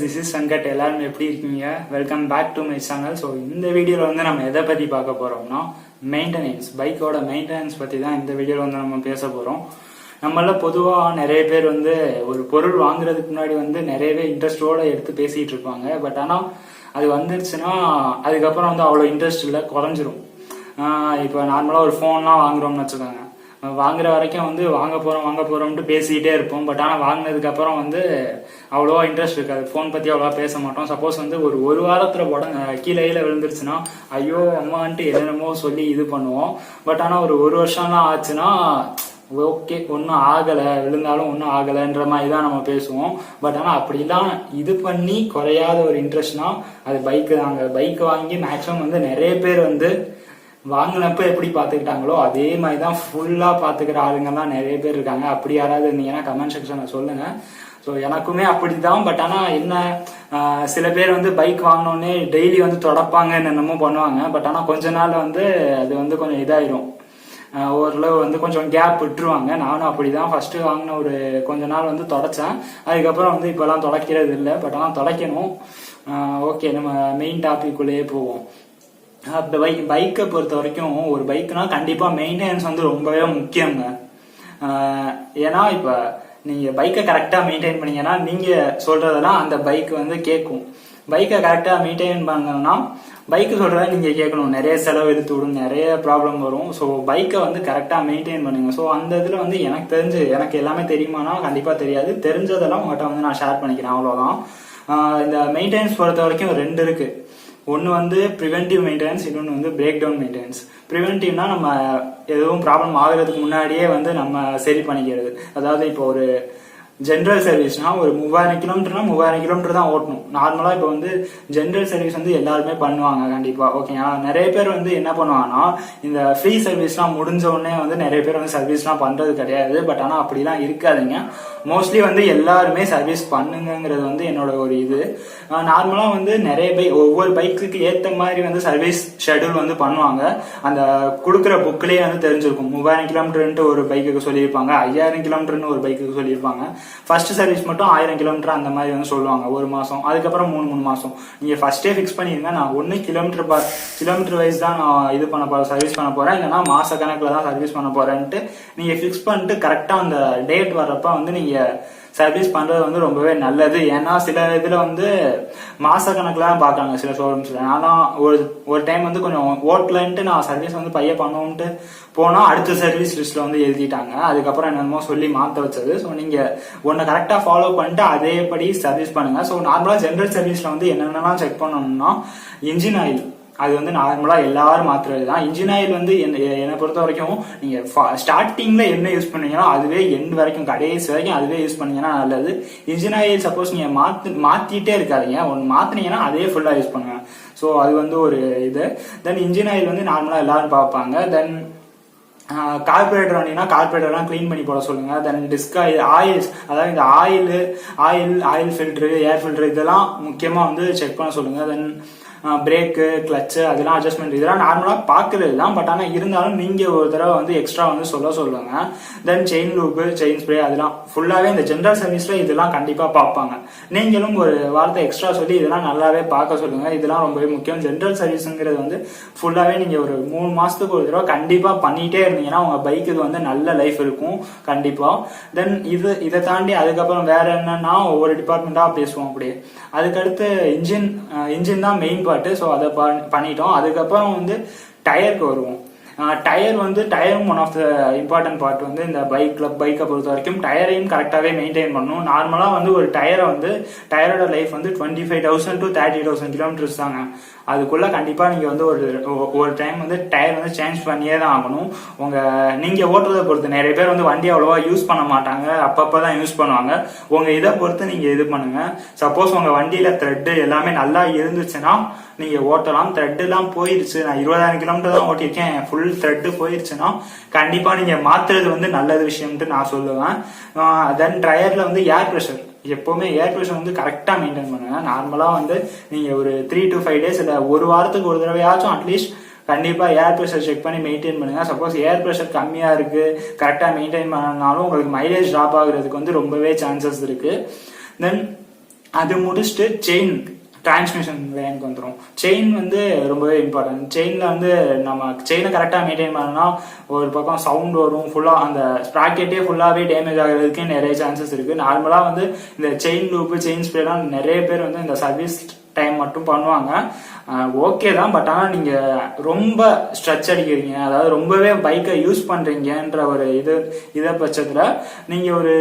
This is Venkat. எல்லாரும் எப்படி இருக்கீங்க? Welcome back to my channel. So இந்த வீடியோவில் வந்து நம்ம எதை பற்றி பார்க்க போகிறோம்னா மெயின்டெனன்ஸ், பைக்கோட மெயின்டெனன்ஸ் பற்றி தான் இந்த வீடியோவில் வந்து நம்ம பேச போகிறோம். நம்மள பொதுவாக நிறைய பேர் வந்து ஒரு பொருள் வாங்குறதுக்கு முன்னாடி வந்து நிறையவே இன்ட்ரெஸ்டோட எடுத்து பேசிகிட்டு இருப்பாங்க. பட் ஆனால் அது வந்துருச்சுன்னா அதுக்கப்புறம் வந்து அவ்வளோ இன்ட்ரெஸ்ட் இல்லை, குறைஞ்சிரும். இப்போ நார்மலாக ஒரு ஃபோன்லாம் வாங்குறோம்னு வச்சுக்கோங்க, வாங்குற வரைக்கும் வந்து வாங்க போறோம்ட்டு பேசிக்கிட்டே இருப்போம். பட் ஆனால் வாங்கினதுக்கு அப்புறம் வந்து அவ்வளோவா இன்ட்ரெஸ்ட் இருக்காது, ஃபோன் பற்றி அவ்வளோவா பேச மாட்டோம். சப்போஸ் வந்து ஒரு வாரத்தில் கீழே விழுந்துருச்சுன்னா ஐயோ அம்மான்ட்டு என்னென்னமோ சொல்லி இது பண்ணுவோம். பட் ஆனால் ஒரு வருஷம்லாம் ஆச்சுன்னா ஓகே ஒன்றும் ஆகலை, விழுந்தாலும் ஒன்றும் ஆகலைன்ற மாதிரி தான் நம்ம பேசுவோம். பட் ஆனால் அப்படிலாம் இது பண்ணி குறையாத ஒரு இன்ட்ரெஸ்ட்னா அது பைக்கு தாங்க. பைக் வாங்கி மேக்ஸிமம் வந்து நிறைய பேர் வந்து வாங்கினப்ப எப்படி பார்த்துக்கிட்டாங்களோ அதே மாதிரி தான் ஃபுல்லாக பார்த்துக்கிற ஆளுங்கெல்லாம் நிறைய பேர் இருக்காங்க. அப்படி யாராவது இருந்தீங்கன்னா கமெண்ட் செக்ஷனில் சொல்லுங்க. ஸோ எனக்குமே அப்படிதான். பட் ஆனால் என்ன, சில பேர் வந்து பைக் வாங்கினோடனே டெய்லி வந்து தொடப்பாங்க, என்னென்னமோ பண்ணுவாங்க. பட் ஆனால் கொஞ்ச நாள் வந்து அது வந்து கொஞ்சம் இதாயிரும், ஓரளவு வந்து கொஞ்சம் கேப் விட்டுருவாங்க. நானும் அப்படிதான் ஃபர்ஸ்ட் வாங்கின ஒரு கொஞ்ச நாள் வந்து தொடச்சேன். அதுக்கப்புறம் வந்து இப்பெல்லாம் தொடக்கிறது இல்லை. பட் ஆனால் தொடக்கணும். ஓகே, நம்ம மெயின் டாபிக் உள்ளேயே போவோம். பைக்கை பொறுத்த வரைக்கும் ஒரு பைக்னா கண்டிப்பா மெயின்டெனன்ஸ் வந்து ரொம்பவே முக்கியங்க. ஏன்னா இப்ப நீங்க பைக்கை கரெக்டா மெயின்டைன் பண்ணீங்கன்னா நீங்க சொல்றதெல்லாம் அந்த பைக் வந்து கேட்கும். பைக்கை கரெக்டா மெயின்டைன் பண்ணணும்னா பைக்கு சொல்றத நீங்க கேட்கணும். நிறைய செலவு எடுத்து விடும், நிறைய ப்ராப்ளம் வரும். ஸோ பைக்கை வந்து கரெக்டா மெயின்டைன் பண்ணுங்க. ஸோ அந்த இதுல வந்து எனக்கு எல்லாமே தெரியுமானா கண்டிப்பா தெரியாது. தெரிஞ்சதெல்லாம் உங்கள்கிட்ட வந்து நான் ஷேர் பண்ணிக்கிறேன், அவ்வளவுதான். இந்த மெயின்டெனன்ஸ் பொறுத்த வரைக்கும் ரெண்டு இருக்கு. ஒன்று வந்து ப்ரிவென்டிவ் மெயின்டெனன்ஸ், இன்னொன்று வந்து பிரேக் டவுன் மெயின்டெனன்ஸ். ப்ரிவென்டிவ்னா நம்ம எதுவும் ப்ராப்ளம் ஆகுறதுக்கு முன்னாடியே வந்து நம்ம சரி பண்ணிக்கிறது. அதாவது இப்போ ஒரு ஜென்ரல் சர்வீஸ்னா ஒரு 3000 கிலோமீட்டர்னா 3000 கிலோமீட்டர் தான் ஓட்டணும். நார்மலா இப்போ வந்து ஜென்ரல் சர்வீஸ் வந்து எல்லாருமே பண்ணுவாங்க கண்டிப்பா, ஓகேங்களா. நிறைய பேர் வந்து என்ன பண்ணுவாங்கன்னா இந்த ஃப்ரீ சர்வீஸ்லாம் முடிஞ்ச உடனே வந்து நிறைய பேர் வந்து சர்வீஸ்லாம் பண்றது கிடையாது. பட் ஆனால் அப்படிலாம் இருக்காதுங்க. மோஸ்ட்லி வந்து எல்லாருமே சர்வீஸ் பண்ணுங்கிறது வந்து என்னோட ஒரு இது. நார்மலா வந்து நிறைய ஒவ்வொரு பைக்குக்கு ஏற்ற மாதிரி வந்து சர்வீஸ் ஷெட்யூல் வந்து பண்ணுவாங்க. அந்த கொடுக்குற புக்லேயே வந்து தெரிஞ்சிருக்கும். 3000 கிலோமீட்டர்ன்ட்டு ஒரு பைக்குக்கு சொல்லியிருப்பாங்க, 5000 கிலோமீட்டர்னு ஒரு பைக்குக்கு சொல்லியிருப்பாங்க. ஃபர்ஸ்ட் சர்வீஸ் மட்டும் 1000 கிலோமீட்டர் அந்த மாதிரி வந்து சொல்லுவாங்க ஒரு மாசம். அதுக்கப்புறம் 3 மாசம் நீங்க ஃபர்ஸ்டே ஃபிக்ஸ் பண்ணிருங்க. நான் ஒன்னு கிலோமீட்டர் வைஸ் தான் நான் இது பண்ண போறேன், சர்வீஸ் பண்ண போறேன், இல்லைன்னா மாச கணக்குல தான் சர்வீஸ் பண்ண போறேன்ட்டு நீங்க ஃபிக்ஸ் பண்ணிட்டு கரெக்டா அந்த டேட் வர்றப்ப வந்து நீங்க சர்வீஸ் பண்றது வந்து ரொம்பவே நல்லது. ஏன்னா சில இதுல வந்து மாச கணக்குல தான் பாக்காங்க சில ஷோரூம்ஸ்ல. ஆனா ஒரு டைம் வந்து கொஞ்சம் ஓட்டலன்ட்டு நான் சர்வீஸ் வந்து பைய பண்ணுவோம்ட்டு போனா அடுத்த சர்வீஸ் லிஸ்ட்ல வந்து எழுதிட்டாங்க. அதுக்கப்புறம் என்னமோ சொல்லி மாத்த வச்சது. ஸோ நீங்க ஒன்னு கரெக்டா ஃபாலோ பண்ணிட்டு அதேபடி சர்வீஸ் பண்ணுங்க. ஸோ நார்மலா ஜென்ரல் சர்வீஸ்ல வந்து என்னென்னலாம் செக் பண்ணணும்னா இன்ஜின் ஆயில், அது வந்து நார்மலா எல்லாரும் மாத்துறது தான். இன்ஜின் ஆயில் வந்து என்னை பொறுத்த வரைக்கும் நீங்க ஸ்டார்டிங்ல என்ன யூஸ் பண்ணீங்கன்னா அதுவே எண்ட் வரைக்கும் கடைசி வரைக்கும் அதுவே யூஸ் பண்ணீங்கன்னா நல்லது. இன்ஜின் ஆயில் சப்போஸ் நீங்க மாத்திட்டே இருக்காதீங்க, ஒன்று மாத்தினீங்கன்னா அதே ஃபுல்லா யூஸ் பண்ணுங்க. ஸோ அது வந்து ஒரு இது. தென் இன்ஜின் ஆயில் வந்து நார்மலா எல்லாரும் பார்ப்பாங்க. தென் கார்பரேட்டர் வந்தீங்கன்னா கார்பரேட்டர்லாம் கிளீன் பண்ணி போட சொல்லுங்க. தென் டிஸ்க் ஆயில்ஸ், அதாவது இந்த ஆயில் ஃபில்டரு, ஏர் ஃபில்டர் இதெல்லாம் முக்கியமா வந்து செக் பண்ண சொல்லுங்க. தென் பிரேக்கு, கிளச்சு அதெல்லாம் அட்ஜஸ்ட்மெண்ட் இதெல்லாம் நார்மலா பாக்குறது தான். பட் ஆனா இருந்தாலும் நீங்க ஒரு தடவை வந்து எக்ஸ்ட்ரா வந்து சொல்லுங்க. தென் செயின் லூப்பு, செயின் ஸ்ப்ரே அதெல்லாம் ஃபுல்லாவே இந்த ஜென்ரல் சர்வீஸ்ல இதெல்லாம் கண்டிப்பா பார்ப்பாங்க. நீங்களும் ஒரு வார்த்தை எக்ஸ்ட்ரா சொல்லி இதெல்லாம் நல்லாவே பார்க்க சொல்லுங்க. இதெல்லாம் ரொம்பவே முக்கியம். ஜென்ரல் சர்வீஸ்ங்கிறது வந்து ஃபுல்லாவே நீங்க ஒரு 3 மாசத்துக்கு ஒரு தடவை கண்டிப்பா பண்ணிட்டே இருந்தீங்கன்னா உங்க பைக்கு வந்து நல்ல லைஃப் இருக்கும் கண்டிப்பா. தென் இதை தாண்டி அதுக்கப்புறம் வேற என்னன்னா ஒவ்வொரு டிபார்ட்மெண்டா பேசுவோம் அப்படியே. அதுக்கடுத்து இன்ஜின் தான் மெயின் பார்ட். ஸோ அதை பண்ணிட்டோம். அதுக்கப்புறம் வந்து டயருக்கு வருவோம். டயரும் one of the important part வந்து இந்த பைக்கை பொறுத்த வரைக்கும் டயரையும் கரெக்டாகவே மெயின்டைன் பண்ணணும். நார்மலாக வந்து ஒரு டயரோட லைஃப் வந்து 25,000 to 30,000 கிலோமீட்டர்ஸ் தாங்க. அதுக்குள்ள கண்டிப்பா நீங்க வந்து ஒரு டைம் வந்து டயர் வந்து சேஞ்ச் பண்ணியே தான் ஆகணும். நீங்க ஓட்டுறதை பொறுத்து நிறைய பேர் வந்து வண்டி அவ்வளவா யூஸ் பண்ண மாட்டாங்க, அப்பப்பதான் யூஸ் பண்ணுவாங்க. உங்க இதை பொறுத்து நீங்க இது பண்ணுங்க. சப்போஸ் உங்க வண்டியில த்ரெட் எல்லாமே நல்லா இருந்துச்சுன்னா நீங்க ஓட்டலாம். த்ரெட் எல்லாம் போயிருச்சு, நான் 20,000 கிலோமீட்டர் தான் ஓட்டிருக்கேன், ஃபுல் த்ரெட் போயிருச்சுன்னா கண்டிப்பா நீங்க மாத்துறது வந்து நல்லது விஷயம்ட்டு நான் சொல்லுவேன். தென் டயர்ல வந்து ஏர் ப்ரெஷர், எப்பவுமே ஏர் ப்ரெஷர் வந்து கரெக்டா மெயின்டைன் பண்ணுங்க. நார்மலா வந்து நீங்க ஒரு 3 to 5 days இல்ல ஒரு வாரத்துக்கு ஒரு தடவையாச்சும் அட்லீஸ்ட் கண்டிப்பா ஏர் ப்ரெஷர் செக் பண்ணி மெயின்டைன் பண்ணுங்க. சப்போஸ் ஏர் ப்ரெஷர் கம்மியா இருக்கு, கரெக்டா மெயின்டைன் பண்ணனாலும் உங்களுக்கு மைலேஜ் டிராப் ஆகுறதுக்கு வந்து ரொம்பவே சான்சஸ் இருக்கு. தென் அது முடிச்சுட்டு செயின் டிரான்ஸ்மிஷன் லைனுக்கு வந்துடும். செயின் வந்து ரொம்பவே இம்பார்ட்டன்ட். செயின்ல வந்து நம்ம செயினை கரெக்டாக மெயின்டைன் பண்ணோம்னா ஒரு பக்கம் சவுண்ட் வரும், ஃபுல்லாக அந்த ஸ்ப்ராக்கெட்டே ஃபுல்லாகவே டேமேஜ் ஆகிறதுக்கு நிறைய சான்சஸ் இருக்கு. நார்மலாக வந்து இந்த செயின் லூப்பு செயின் ஸ்ப்ரேலாம் நிறைய பேர் வந்து இந்த சர்வீஸ் டைம் மட்டும் பண்ணுவாங்க, ஓகே தான். பட் ஆனால் நீங்கள் ரொம்ப ஸ்ட்ரெச் அடிக்கிறீங்க, அதாவது ரொம்பவே பைக்கை யூஸ் பண்ணுறீங்கன்ற ஒரு இதை பட்சத்தில் நீங்கள் ஒரு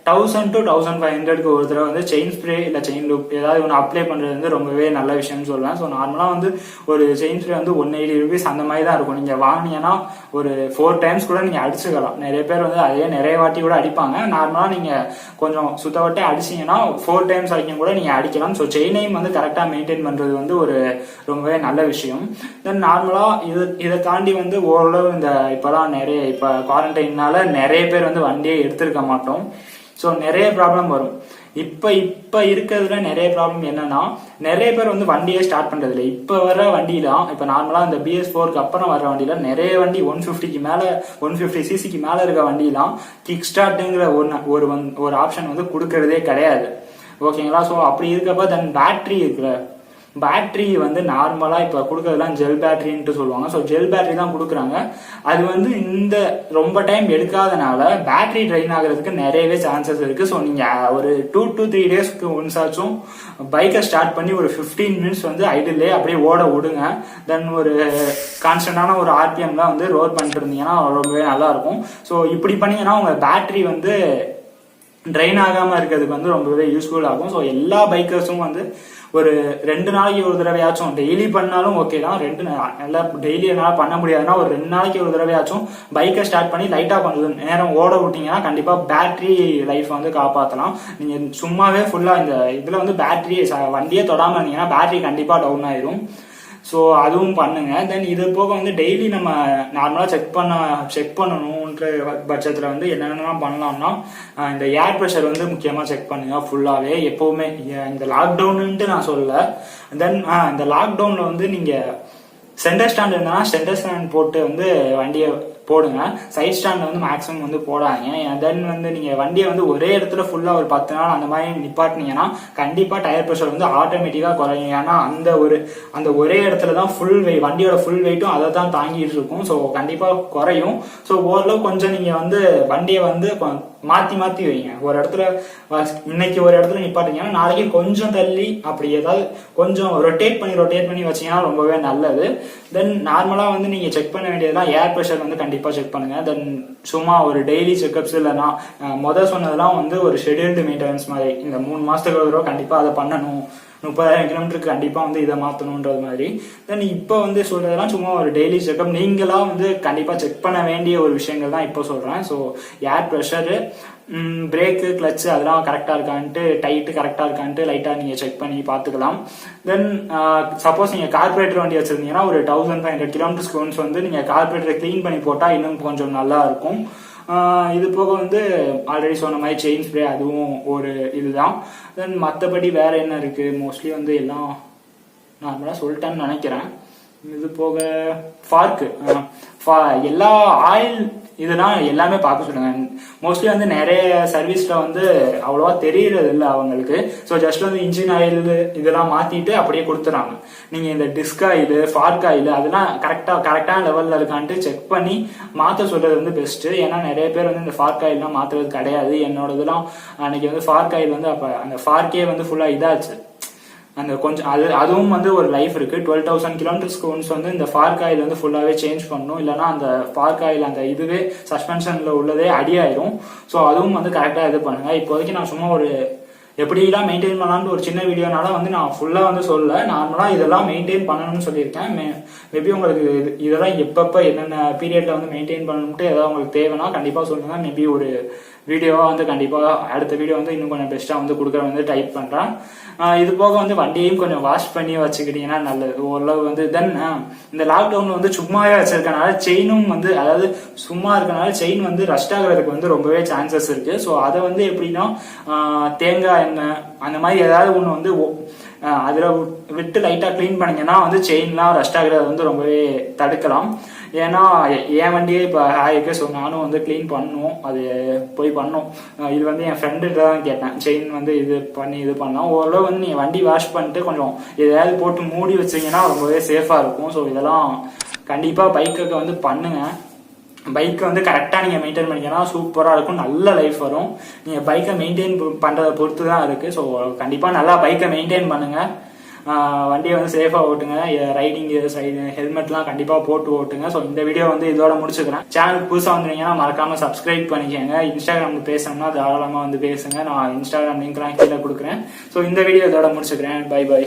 1000 to 1500 ஒரு தடவை வந்து செயின் ஸ்ப்ரே இல்லை செயின் லூப் ஏதாவது ஒன்று அப்ளை பண்ணுறது வந்து ரொம்பவே நல்ல விஷயம்னு சொல்லுவேன். ஸோ நார்மலாக வந்து ஒரு செயின் ஸ்ப்ரே வந்து 180 rupees அந்த மாதிரி தான் இருக்கும். நீங்கள் வாங்கினீங்கன்னா ஒரு 4 times கூட நீங்கள் அடிச்சுக்கலாம். நிறைய பேர் வந்து அதே நிறைய வாட்டி கூட அடிப்பாங்க. நார்மலாக நீங்கள் கொஞ்சம் சுத்தவட்டே அடிச்சிங்கன்னா 4 times வரைக்கும் கூட நீங்கள் அடிக்கலாம். ஸோ செயினையும் வந்து கரெக்டாக மெயின்டைன் பண்ணுறது வந்து ஒரு ரொம்பவே நல்ல விஷயம். தென் நார்மலாக இதை தாண்டி வந்து ஓரளவு இந்த இப்போதான் இப்போ குவாரண்டைன்னால நிறைய பேர் வந்து வண்டியை எடுத்திருக்க மாட்டோம். ஸோ நிறைய ப்ராப்ளம் வரும். இப்போ இருக்கிறதுல நிறைய ப்ராப்ளம் என்னன்னா, நிறைய பேர் வந்து வண்டியே ஸ்டார்ட் பண்றது இல்லை. இப்போ வர வண்டிலாம் இப்போ நார்மலாக இந்த BS4க்கு அப்புறம் வர வண்டியில நிறைய வண்டி 150க்கு மேலே 150 cc மேலே இருக்க வண்டிலாம் கிக் ஸ்டார்ட்டுங்கிற ஒரு ஆப்ஷன் வந்து கொடுக்கறதே கிடையாது. ஓகேங்களா? ஸோ அப்படி இருக்கப்ப தென் பேட்டரி இருக்கிற பேட்டரி வந்து நார்மலாக இப்போ கொடுக்கறதுலாம் ஜெல் பேட்டரின்ட்டு சொல்லுவாங்க. ஸோ ஜெல் பேட்டரி தான் கொடுக்குறாங்க. அது வந்து இந்த ரொம்ப டைம் எடுக்காதனால பேட்டரி ட்ரைன் ஆகிறதுக்கு நிறையவே சான்சஸ் இருக்கு. ஸோ நீங்கள் ஒரு 2 to 3 daysக்கு ஒன்ஸ் ஆச்சும் பைக்கை ஸ்டார்ட் பண்ணி ஒரு 15 minutes வந்து ஐடில்லே அப்படியே ஓட விடுங்க. தென் ஒரு கான்ஸ்டன்டான ஒரு RPMல வந்து ரோல் பண்ணிட்டு இருந்தீங்கன்னா ரொம்பவே நல்லா இருக்கும். ஸோ இப்படி பண்ணீங்கன்னா உங்க பேட்டரி வந்து ட்ரைன் ஆகாம இருக்கிறதுக்கு வந்து ரொம்பவே யூஸ்ஃபுல் ஆகும். ஸோ எல்லா பைக்கர்ஸும் வந்து ஒரு 2 நாளைக்கு ஒரு தடவையாச்சும், டெய்லி பண்ணாலும் ஓகே தான், நல்லா டெய்லி என்னால் பண்ண முடியாதுன்னா ஒரு 2 நாளைக்கு ஒரு தடவையாச்சும் பைக்கை ஸ்டார்ட் பண்ணி லைட்டாக கொஞ்சம் நேரம் ஓட விட்டீங்கன்னா கண்டிப்பா பேட்டரி லைஃப் வந்து காப்பாற்றலாம். நீங்க சும்மாவே ஃபுல்லா இந்த இதுல வந்து பேட்டரி வண்டியே தொடாம இருந்தீங்கன்னா பேட்டரி கண்டிப்பா டவுன் ஆயிரும். ஸோ அதுவும் பண்ணுங்க. தென் இது போக வந்து டெய்லி நம்ம நார்மலாக செக் பண்ணணுன்ற பட்சத்தில் வந்து என்னென்னலாம் பண்ணலாம்னா, இந்த ஏர் ப்ரெஷர் வந்து முக்கியமாக செக் பண்ணுங்க ஃபுல்லாகவே எப்போவுமே. இந்த லாக்டவுனுன்ட்டு நான் சொல்லலை. தென் இந்த லாக்டவுனில் வந்து நீங்கள் சென்டர் ஸ்டாண்ட் இருந்தால் சென்டர் ஸ்டாண்ட் போட்டு வந்து வண்டியை போடுங்க. சைட் ஸ்டாண்ட் வந்து மேக்ஸிமம் வந்து போடாதீங்க. தென் வந்து நீங்கள் வண்டியை வந்து ஒரே இடத்துல ஃபுல்லாக ஒரு 10 நாள் அந்த மாதிரி நிப்பாட்டினீங்கன்னா கண்டிப்பாக டயர் ப்ரெஷர் வந்து ஆட்டோமேட்டிக்காக குறையும். ஏன்னா அந்த ஒரே இடத்துல தான் வண்டியோட ஃபுல் வெயிட்டும் அதை தான் தாங்கிட்டு இருக்கும். ஸோ கண்டிப்பாக குறையும். ஸோ ஓரளவு கொஞ்சம் நீங்கள் வந்து வண்டியை வந்து மாற்றி வைங்க. ஒரு இடத்துல இன்னைக்கு ஒரு இடத்துல நிப்பாட்டிங்கன்னா நாளைக்கு கொஞ்சம் தள்ளி அப்படி ஏதாவது கொஞ்சம் ரொட்டேட் பண்ணி வச்சீங்கன்னா ரொம்பவே நல்லது. தென் நார்மலாக வந்து நீங்கள் செக் பண்ண வேண்டியதுலாம் ஏர் ப்ரெஷர் வந்து கண்டிப்பாக செக் பண்ணுங்க. தென் சும்மா ஒரு டெய்லி செக்அப்ஸ் இல்லைன்னா சொன்னதெல்லாம் வந்து ஒரு ஷெட்யூல்டு மெயின்டெனன்ஸ் மாதிரி இந்த 3 மாசத்துக்கு ஒரு தடவை கண்டிப்பாக அதை பண்ணணும். 30,000 கிலோமீட்டருக்கு கண்டிப்பாக வந்து இதை மாற்றணுன்றது மாதிரி. தென் இப்போ வந்து சொல்றதெல்லாம் சும்மா ஒரு டெய்லி செக்அப், நீங்களாம் வந்து கண்டிப்பாக செக் பண்ண வேண்டிய ஒரு விஷயங்கள் தான் இப்போ சொல்கிறேன். So air pressure, brake, clutch அதெல்லாம் கரெக்டாக இருக்கான்ட்டு, டைட்டு கரெக்டாக இருக்கான்ட்டு லைட்டாக நீங்கள் செக் பண்ணி பார்த்துக்கலாம். தென் சப்போஸ் நீங்கள் கார்பரேட்டர் வண்டி வச்சுருந்தீங்கன்னா ஒரு 1500 கிலோமீட்டர்ஸ்க்கு ஒன்ஸ் வந்து நீங்கள் கார்பரேட்டரை க்ளீன் பண்ணி போட்டால் இன்னும் கொஞ்சம் நல்லா இருக்கும். இது போக வந்து ஆல்ரெடி சொன்ன மாதிரி செயின் ஸ்ப்ரே அதுவும் ஒரு இதுதான். தென் மற்றபடி வேற என்ன இருக்கு, மோஸ்ட்லி வந்து எல்லாம் நார்மலாக சொல்லிட்டேன்னு நினைக்கிறேன். இது போக ஃபார்க்கு எல்லா ஆயில் இதெல்லாம் எல்லாமே பார்க்க சொல்லுங்க. மோஸ்ட்லி வந்து நிறைய சர்வீஸ்ல வந்து அவ்வளவா தெரியறது இல்லை அவங்களுக்கு. ஸோ ஜஸ்ட் வந்து இன்ஜின் ஆயில் இதெல்லாம் மாத்திட்டு அப்படியே கொடுத்துறாங்க. நீங்க இந்த டிஸ்க் ஆயில், ஃபார்க் ஆயில் அதெல்லாம் கரெக்டான லெவல்ல இருக்கான்ட்டு செக் பண்ணி மாற்ற சொல்றது வந்து பெஸ்ட். ஏன்னா நிறைய பேர் வந்து இந்த ஃபார்க் ஆயில்லாம் மாத்துறது கிடையாது. என்னோட இதெல்லாம் அன்னைக்கு வந்து ஃபார்க் ஆயில் வந்து அப்ப அந்த ஃபார்க்கே வந்து ஃபுல்லா இதாச்சு. அந்த கொஞ்சம் அதுவும் வந்து ஒரு லைஃப் இருக்கு. 12,000 கிலோமீட்டர்ஸ்க்கு ஒன்ஸ் வந்து இந்த ஃபார்க் ஆயில் வந்து ஃபுல்லாவே சேஞ்ச் பண்ணணும். இல்லைன்னா அந்த ஃபார்க் ஆயில் அந்த இதுவே சஸ்பென்ஷன்ல உள்ளதே அடியாயிரும். ஸோ அதுவும் வந்து கரெக்டா இது பண்ணுங்க. இப்போதைக்கு நான் சும்மா ஒரு எப்படிலாம் மெயின்டைன் பண்ணலாம்னு ஒரு சின்ன வீடியோனால வந்து நான் ஃபுல்லா வந்து சொல்லல. நார்மலா இதெல்லாம் மெயின்டைன் பண்ணணும்னு சொல்லியிருக்கேன். மேபி உங்களுக்கு இதெல்லாம் எப்பப்ப என்னென்ன பீரியட்ல வந்து மெயின்டைன் பண்ணணும்ட்டு ஏதாவது உங்களுக்கு தேவைன்னா கண்டிப்பா சொல்லுங்க. மேபி ஒரு வீடியோவா வந்து கண்டிப்பா அடுத்த வீடியோ வந்து இன்னும் கொஞ்சம் பெஸ்டா வந்து கொடுக்குற வந்து டைப் பண்றேன். இது போக வந்து வண்டியையும் கொஞ்சம் வாஷ் பண்ணி வச்சுக்கிட்டீங்கன்னா நல்லது ஓரளவு வந்து. தென் இந்த லாக்டவுன்ல வந்து சும்மாவே வச்சிருக்கனால செயினும் வந்து அதாவது சும்மா இருக்கனால செயின் வந்து ரஸ்ட் ஆகுறதுக்கு வந்து ரொம்பவே சான்சஸ் இருக்கு. ஸோ அதை வந்து எப்படின்னா தேங்காய் எண்ணெய் அந்த மாதிரி ஏதாவது ஒன்று வந்து அதுல விட்டு லைட்டா கிளீன் பண்ணீங்கன்னா வந்து செயின்லாம் ரஸ்ட் ஆகுறது வந்து ரொம்பவே தடுக்கலாம். ஏன்னா என் வண்டியே இப்போ ஆயிருக்கு. ஸோ நானும் வந்து க்ளீன் பண்ணணும், அது போய் பண்ணோம். இது வந்து என் ஃப்ரெண்டுகிட்ட தான் கேட்டேன், செயின் வந்து இது பண்ணி இது பண்ணலாம். ஓரளவு வந்து நீங்கள் வண்டி வாஷ் பண்ணிட்டு கொஞ்சம் எதையாவது போட்டு மூடி வச்சிங்கன்னா ரொம்பவே சேஃபாக இருக்கும். ஸோ இதெல்லாம் கண்டிப்பாக பைக்குக்கு வந்து பண்ணுங்க. பைக்கை வந்து கரெக்டாக நீங்கள் மெயின்டைன் பண்ணிங்கன்னா சூப்பராக இருக்கும், நல்ல லைஃப் வரும். நீங்கள் பைக்கை மெயின்டைன் பண்ணுறதை பொறுத்து தான் இருக்குது. ஸோ கண்டிப்பாக நல்லா பைக்கை மெயின்டைன் பண்ணுங்கள். வண்டியை வந்து சேஃபாக ஓட்டுங்க. ரைடிங் ஹெல்மெட்லாம் கண்டிப்பாக போட்டு ஓட்டுங்க. ஸோ இந்த வீடியோ வந்து இதோட முடிச்சுக்கிறேன். சேனலுக்கு புதுசாக வந்துருங்கன்னா மறக்காமல் சப்ஸ்கிரைப் பண்ணிக்கோங்க. இன்ஸ்டாகிராமில் பேசணும்னா தாராளமாக வந்து பேசுங்க, நான் இன்ஸ்டாகிராம் லிங்க்லாம் கீழே கொடுக்குறேன். ஸோ இந்த வீடியோ இதோட முடிச்சுக்கிறேன். Bye by.